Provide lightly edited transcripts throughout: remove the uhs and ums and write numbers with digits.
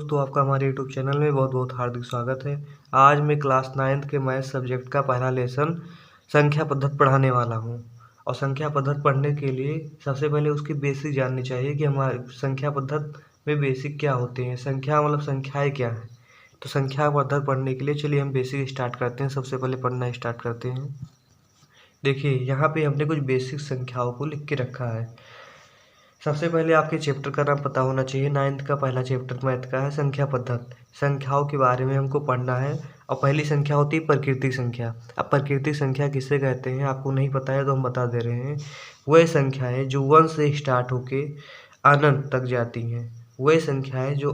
दोस्तों, आपका हमारे यूट्यूब चैनल में बहुत बहुत हार्दिक स्वागत है। आज मैं क्लास 9th के मैथ सब्जेक्ट का पहला लेसन संख्या पद्धति पढ़ाने वाला हूं। और संख्या पद्धति पढ़ने के लिए सबसे पहले उसकी बेसिक जाननी चाहिए कि हमारी संख्या पद्धति में बेसिक क्या होते हैं। संख्या मतलब संख्याएँ क्या हैं। तो संख्या पद्धति पढ़ने के लिए चलिए हम बेसिक स्टार्ट करते हैं। सबसे पहले पढ़ना स्टार्ट करते हैं। देखिए, यहाँ पे हमने कुछ बेसिक संख्याओं को लिख के रखा है। सबसे पहले आपके चैप्टर का नाम पता होना चाहिए। 9th का पहला चैप्टर मैथ का है संख्या पद्धति। संख्याओं के बारे में हमको पढ़ना है। और पहली संख्या होती है प्राकृतिक संख्या। अब प्राकृतिक संख्या किसे कहते हैं आपको नहीं पता है तो हम बता दे रहे हैं। वह संख्याएं जो 1 से स्टार्ट होके अनंत तक जाती हैं। वह संख्याएं जो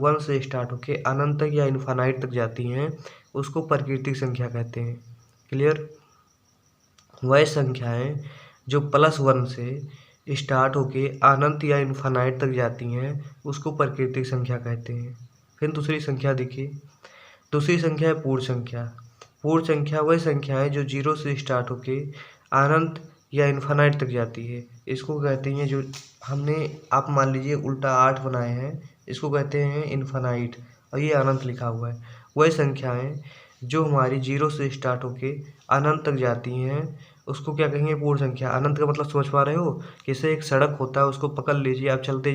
1 से स्टार्ट होके अनंत तक या इन्फानाइट तक जाती हैं उसको प्राकृतिक संख्या कहते हैं। क्लियर। वह संख्याएं जो +1 से स्टार्ट होके अनंत या इन्फानाइट तक जाती हैं उसको प्राकृतिक संख्या कहते हैं। फिर दूसरी संख्या देखिए। दूसरी संख्या है पूर्ण संख्या। पूर्ण संख्या वह संख्या है जो 0 से स्टार्ट होके अनंत या इन्फानाइट तक जाती है। इसको कहते हैं जो हमने आप मान लीजिए उल्टा 8 बनाए हैं, इसको कहते हैं इन्फानाइट और ये अनंत लिखा हुआ है। वह संख्याएं जो हमारी 0 से स्टार्ट होके अनंत तक जाती हैं उसको क्या कहेंगे पूर्ण संख्या। अनंत का मतलब समझ पा रहे हो। जैसे एक सड़क होता है, उसको पकड़ लीजिए, आप चलते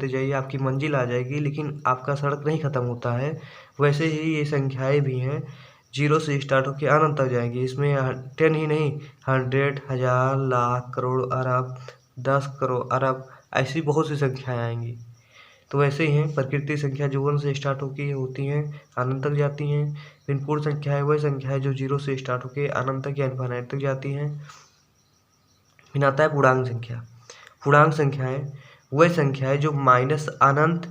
जाइए आपकी मंजिल आ जाएगी, लेकिन आपका सड़क नहीं ख़त्म होता है। वैसे ही ये संख्याएं भी हैं, 0 से स्टार्ट होकर अनंत तक जाएंगी। इसमें 10 ही नहीं, 100, 1000, लाख, करोड़, अरब, 10 करोड़, अरब, ऐसी बहुत सी संख्याएं आएंगी। तो वैसे ही हैं प्राकृतिक संख्या जो 1 से स्टार्ट होकर होती हैं अनंत तक जाती हैं। फिर पूर्ण संख्या है वह संख्या है जो 0 से स्टार्ट होकर अनंत तक या इनफाइनाइट तक जाती हैं। फिर आता है पूर्णांक संख्या। पूर्णांक संख्याएं वह संख्या है जो माइनस अनंत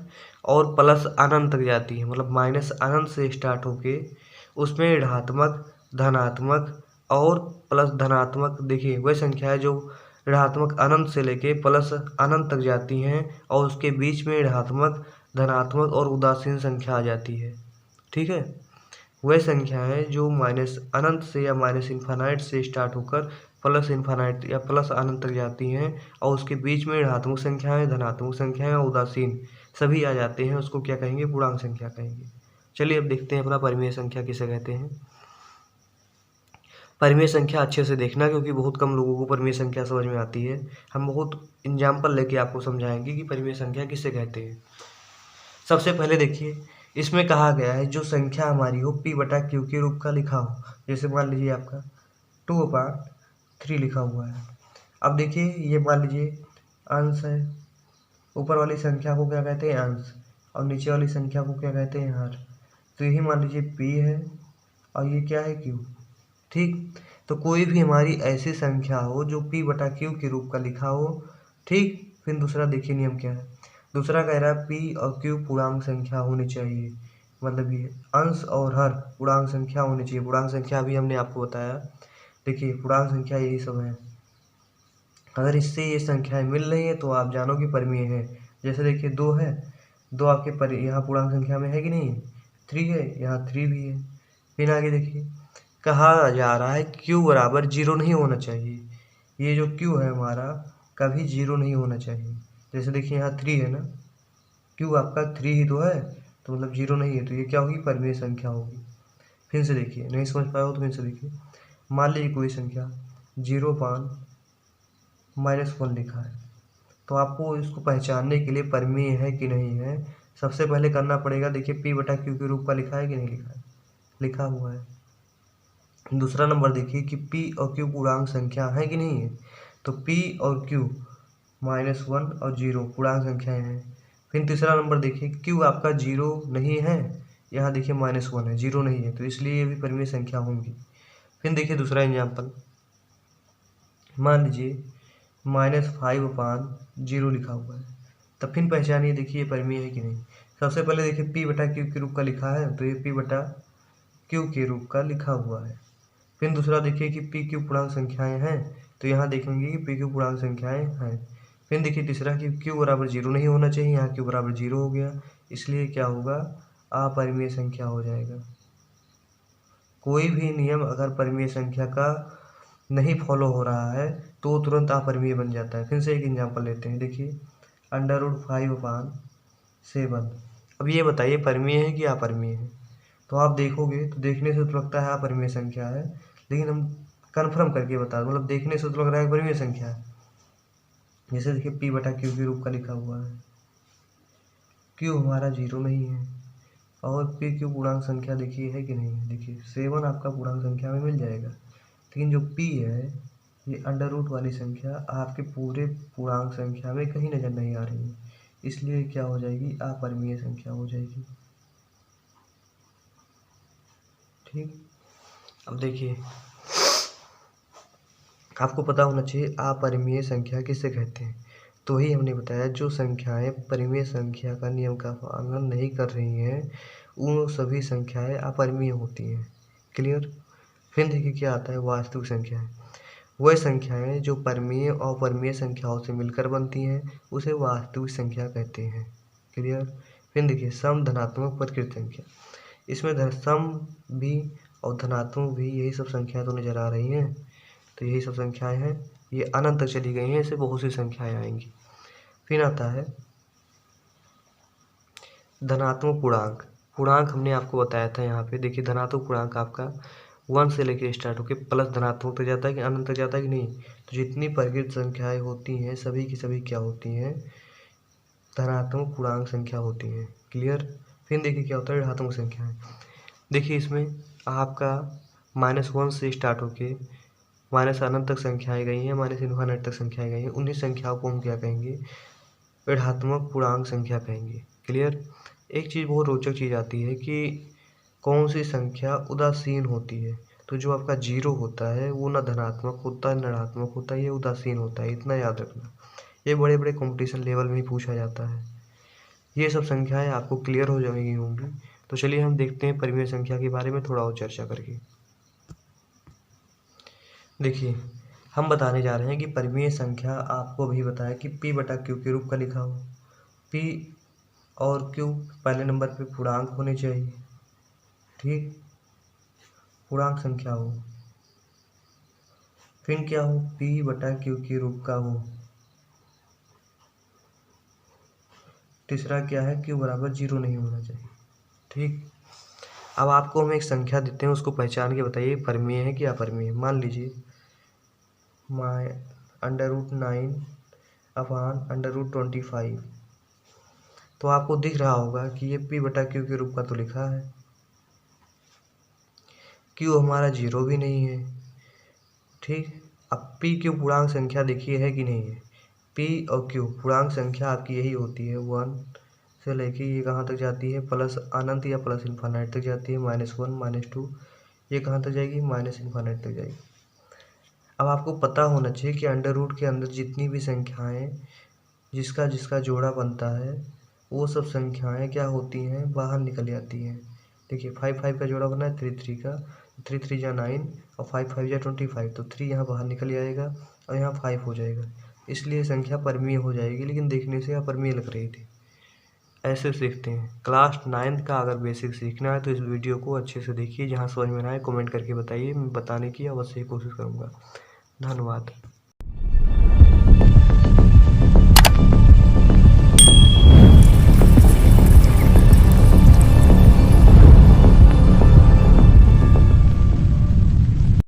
और प्लस अनंत तक जाती है। मतलब माइनस अनंत से स्टार्ट होके उसमें ऋणात्मक, धनात्मक और प्लस धनात्मक। देखिए वह संख्या है जो ऋणात्मक अनंत से लेके प्लस अनंत तक जाती हैं और उसके बीच में ऋणात्मक, धनात्मक और उदासीन संख्या आ जाती है। ठीक है। वह संख्याएं जो माइनस अनंत से या माइनस इन्फानाइट से स्टार्ट होकर प्लस इन्फानाइट या प्लस अनंत तक जाती हैं और उसके बीच में ऋणात्मक संख्याएं, धनात्मक संख्याएं और उदासीन सभी आ जाते हैं, उसको क्या कहेंगे पूर्णांक संख्या कहेंगे। चलिए अब देखते हैं अपना परिमेय संख्या किसे कहते हैं। परिमेय संख्या अच्छे से देखना क्योंकि बहुत कम लोगों को परिमेय संख्या समझ में आती है। हम बहुत एग्जाम्पल लेके आपको समझाएंगे कि परिमेय संख्या किसे कहते हैं। सबसे पहले देखिए, इसमें कहा गया है जो संख्या हमारी हो P/Q के रूप का लिखा हो। जैसे मान लीजिए आपका 2/3 लिखा हुआ है। अब देखिए ये मान लीजिए अंश है। ऊपर वाली संख्या को क्या कहते हैं अंश और नीचे वाली संख्या को क्या कहते हैं हर। तो यही मान लीजिए P है और ये क्या है Q। ठीक। तो कोई भी हमारी ऐसी संख्या हो जो P/Q के रूप का लिखा हो। ठीक। फिर दूसरा देखिए नियम क्या है। दूसरा कह रहा है P और Q पूर्णांक संख्या होनी चाहिए। मतलब ये अंश और हर पूर्णांक संख्या होनी चाहिए। पूर्णांक संख्या भी हमने आपको बताया। देखिए पूर्णांक संख्या यही सब है। अगर इससे ये संख्याएं मिल रही हैं तो आप जानो कि परिमेय है। जैसे देखिए 2 है, 2 आपके यहाँ पूर्णांक संख्या में है कि नहीं। 3 है, यहाँ 3 भी है। फिर आगे देखिए कहा जा रहा है Q बराबर 0 नहीं होना चाहिए। ये जो Q है हमारा कभी 0 नहीं होना चाहिए। जैसे देखिए यहाँ 3 है ना, Q आपका 3 ही तो है, तो मतलब 0 नहीं है, तो ये क्या होगी परिमेय संख्या होगी। फिर से देखिए, नहीं समझ पाए हो तो फिर से देखिए। मान लीजिए कोई संख्या 0.-1 लिखा है, तो आपको इसको पहचानने के लिए परिमेय है कि नहीं है सबसे पहले करना पड़ेगा। देखिए P/Q के रूप का लिखा है कि नहीं लिखा है, लिखा हुआ है। दूसरा नंबर देखिए कि P और Q पूर्णांक संख्या है कि नहीं है। तो P और Q -1 और 0 पूर्णांक संख्याएं हैं। फिर तीसरा नंबर देखिए Q आपका 0 नहीं है, यहाँ देखिए -1 है, 0 नहीं है, तो इसलिए ये भी परिमेय संख्या होंगी। फिर देखिए दूसरा एग्जाम्पल, मान लीजिए -5/0 लिखा हुआ है। तब फिर पहचानिए देखिए ये परिमेय है कि नहीं। सबसे पहले देखिए P/Q के रूप का लिखा है, तो ये P/Q के रूप का लिखा हुआ है। फिर दूसरा देखिए कि PQ पूर्णांक संख्याएं हैं, तो यहाँ देखेंगे कि PQ पूर्णांक संख्याएं हैं। फिर देखिए तीसरा कि Q बराबर 0 नहीं होना चाहिए, यहाँ Q बराबर 0 हो गया, इसलिए क्या होगा अपरिमेय संख्या हो जाएगा। कोई भी नियम अगर परिमेय संख्या का नहीं फॉलो हो रहा है तो तुरंत अपरिमेय बन जाता है। फिर से एक एग्जाम्पल लेते हैं। देखिए √5/7। अब ये बताइए परिमेय है कि अपरिमेय है। तो आप देखोगे तो देखने से तो लगता है अपरिमेय संख्या है, लेकिन हम कन्फर्म करके बता दो, मतलब देखने से तो लग रहा है परिमेय संख्या है। जैसे देखिए p बटा क्यू के रूप का लिखा हुआ है, क्यू हमारा 0 नहीं है, और p क्यू पूर्णांक संख्या देखिए है कि नहीं है। देखिए 7 आपका पूर्णांक संख्या में मिल जाएगा, लेकिन जो p है ये अंडर रूट वाली संख्या आपके पूरे पूर्णांक संख्या में कहीं नज़र नहीं आ रही है, इसलिए क्या हो जाएगी, अपरिमेय संख्या हो जाएगी। ठीक, अब देखिए आपको पता होना चाहिए अपरिमेय संख्या किसे कहते हैं। तो ही हमने बताया जो संख्याएं परिमेय संख्या का नियम का पालन नहीं कर रही हैं वो सभी संख्याएं अपरिमेय होती हैं। क्लियर। फिर देखिए क्या आता है, वास्तविक संख्याएं। वह संख्याएं जो परिमेय और अपरिमेय संख्याओं से मिलकर बनती हैं उसे वास्तविक संख्या कहते हैं। क्लियर। फिर देखिए सम, धनात्मक, परिकृत संख्या। इसमें सम भी और धनात्मक भी यही सब संख्याएं तो नजर आ रही हैं, तो यही सब संख्याएं हैं। ये अनंत तक चली गई हैं, इससे बहुत सी संख्याएं आएंगी। फिर आता है धनात्मक पूर्णांक। पूर्णांक हमने आपको बताया था यहाँ पे, देखिए धनात्मक पूर्णांक आपका 1 से लेकर स्टार्ट होकर प्लस धनात्मक तक जाता है कि अनंत तक जाता है कि नहीं। तो जितनी परिकृत संख्याएं होती हैं सभी की सभी क्या होती हैं, धनात्मक पूर्णांक संख्या होती हैं। क्लियर। फिर देखिए क्या होता है ऋणात्मक संख्याएं। देखिए इसमें आपका -1 से स्टार्ट होके माइनस अनंत तक संख्याएं गई हैं, माइनस इन्फिनिटी तक संख्याएं गई हैं, उन्हीं संख्याओं को हम क्या कहेंगे, ऋणात्मक पूर्णांक संख्या कहेंगे। क्लियर। एक चीज़ बहुत रोचक चीज़ आती है कि कौन सी संख्या उदासीन होती है। तो जो आपका 0 होता है वो ना धनात्मक होता है, ऋणात्मक होता है, ये उदासीन होता है, इतना याद रखना। ये बड़े बड़े कंपटीशन लेवल में ही पूछा जाता है। ये सब संख्याएं आपको क्लियर हो जाएंगी होंगी। तो चलिए हम देखते हैं परिमेय संख्या के बारे में थोड़ा और चर्चा करके। देखिए हम बताने जा रहे हैं कि परिमेय संख्या आपको भी बताया कि p बटा क्यू के रूप का लिखा हो। p और q पहले नंबर पे पूर्णांक होने चाहिए। ठीक, पूर्णांक संख्या हो। फिर क्या हो, p बटा क्यू के रूप का हो। तीसरा क्या है, q बराबर 0 नहीं होना चाहिए। ठीक, अब आपको हम एक संख्या देते हैं, उसको पहचान के बताइए परिमेय है कि अपरिमेय। मान लीजिए √9 अपान √25। तो आपको दिख रहा होगा कि ये p बटा क्यू के रूप का तो लिखा है, q हमारा 0 भी नहीं है। ठीक, अब p क्यू पूर्णांक संख्या देखिए है कि नहीं है। p और q पूर्णांक संख्या आपकी यही होती है, 1 से लेके ये कहाँ तक जाती है, प्लस अनंत या प्लस इन्फिनिटी तक जाती है, -1 -2, ये कहाँ तक जाएगी, माइनस इन्फिनिटी तक जाएगी। अब आपको पता होना चाहिए कि अंडर रूट के अंदर जितनी भी संख्याएं जिसका जिसका जोड़ा बनता है वो सब संख्याएं क्या होती हैं, बाहर निकल जाती हैं। देखिए 5 5 का जोड़ा बना है 3 3 का, 3 3 जा 9 और 5 5 जा 25, तो 3 यहाँ बाहर निकल जाएगा और यहाँ 5 हो जाएगा, इसलिए संख्या परिमेय हो जाएगी, लेकिन देखने से अपरिमेय लग रही थी। ऐसे सीखते हैं। क्लास 9th का अगर बेसिक सीखना है तो इस वीडियो को अच्छे से देखिए, जहाँ समझ में ना आए कमेंट करके बताइए, मैं बताने की अवश्य कोशिश करूँगा। धन्यवाद।